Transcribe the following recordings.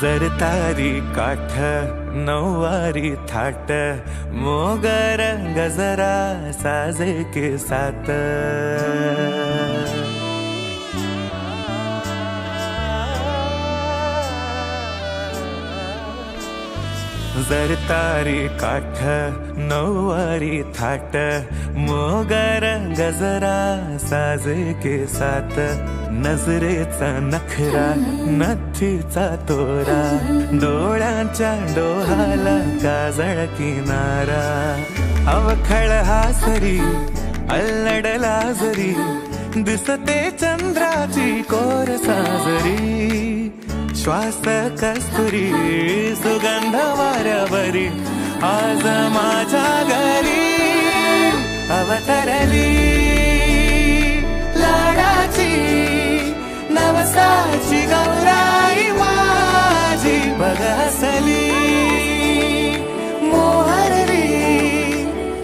जरतारी काठ नौवारी थाट मोगर गजरा साजे के साथ जरतारी काठ नौवारी थाट मोगर गजरा साजे के साथ नजरेचा नखरा नथीचा तोरा डोळ्यांच्या डोहाला काजळ किनारा अवखळ हासरी अल्लडला जरी दिसते चंद्राची कोर साजरी श्वास कस्तुरी सुगंध वाऱ्यावरी आज माझ्या घरी अवतरली लाडाची नवसाची गौराई माझी बघसली मोहरली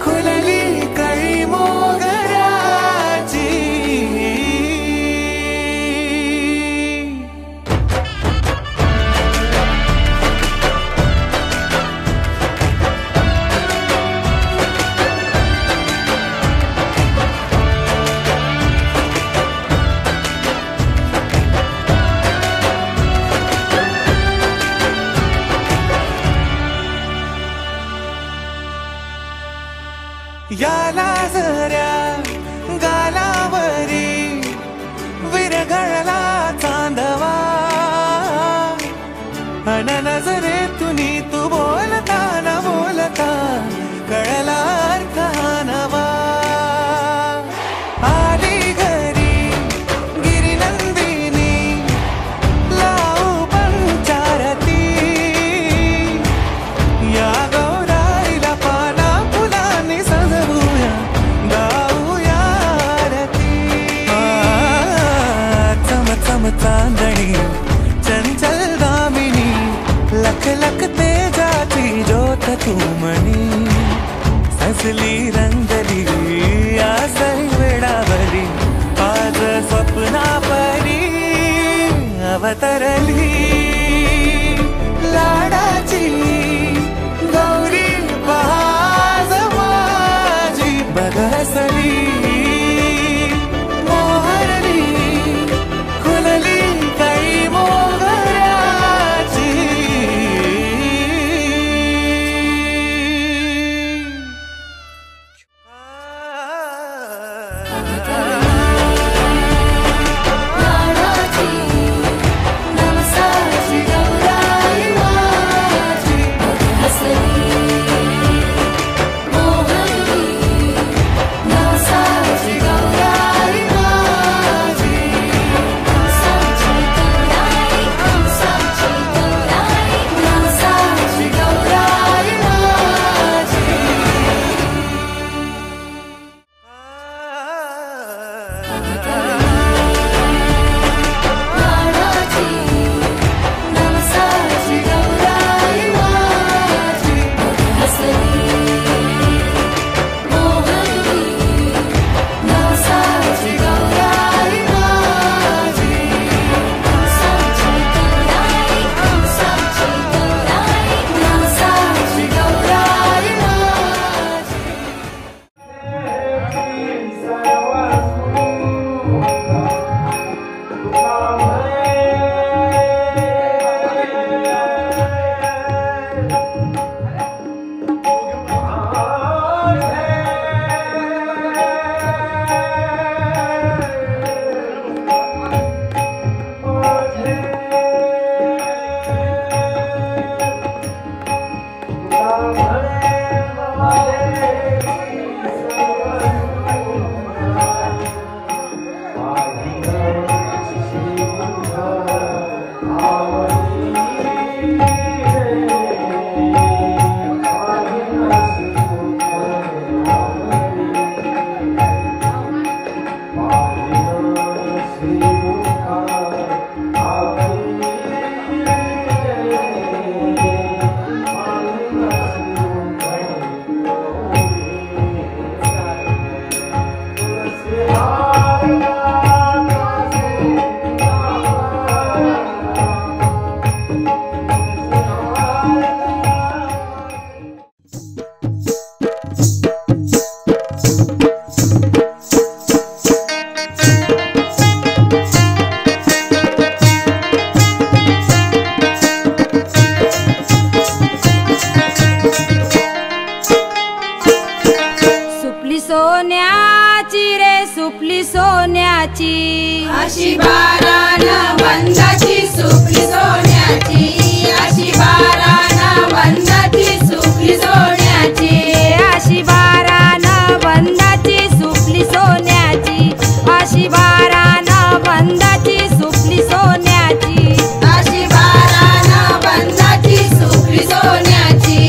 खुलली कळी मोगराची याला जऱ्या गालावरी विरघळला चांदवा अन नजरेतून तू बोलता न बोलता कळला अर्थ नवा आली घरी गिरिनंदिनी लावू पंचारती या गौराईला पाना फुलांनी सजवूया गाऊया आरती चम चम चांदणी चंचल दामिनी लख लख तेजाची ज्योत तू मनी सजली रंगली आसरी वेडावरी आज स्वप्ना परी अवतरली लाडाची गौरी आज माझी बघसली मोहरली खुलली कळी मोगराची लाडाची सोन्याची, अशी बारानं बंदाची सुपली सोन्याची, अशी बारानं बंदाची सुपली सोन्याची, अशी बारानं बंदाची सुपली सोन्याची, अशी बारानं बंदाची सुपली सोन्याची, अशी बारानं बंदाची सुपली सोन्याची,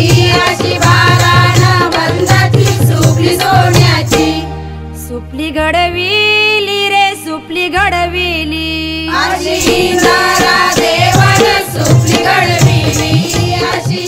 अशी बारानं बंदाची सुपली सोन्याची, सुपली घडविली रे सुपली घडविली, अशी इंदारा देवानं सुपली घडविली, अशी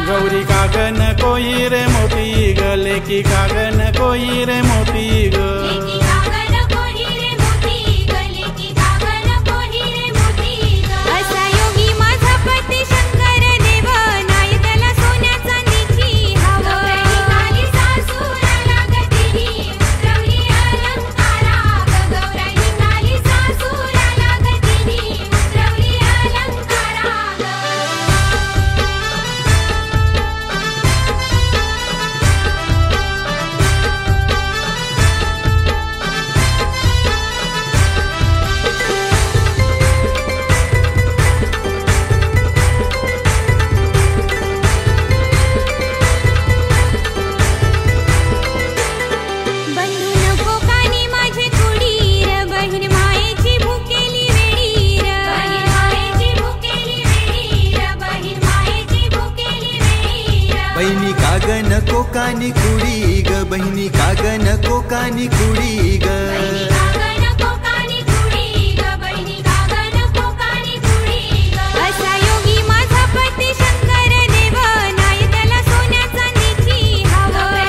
गौरी कागन कोई रे मोती गले की कागन कोई रे मोती ग, असा योगी माझा पती शंकर देव नाही त्याला सोन्या चांदीची हवं, बहिणी कागन कोकानी कुडी ग, बहिणी कागन कोकानी कुडी ग, असा योगी माझा पती शंकर देव नाही त्याला सोन्या चांदीची हवं,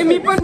मी पण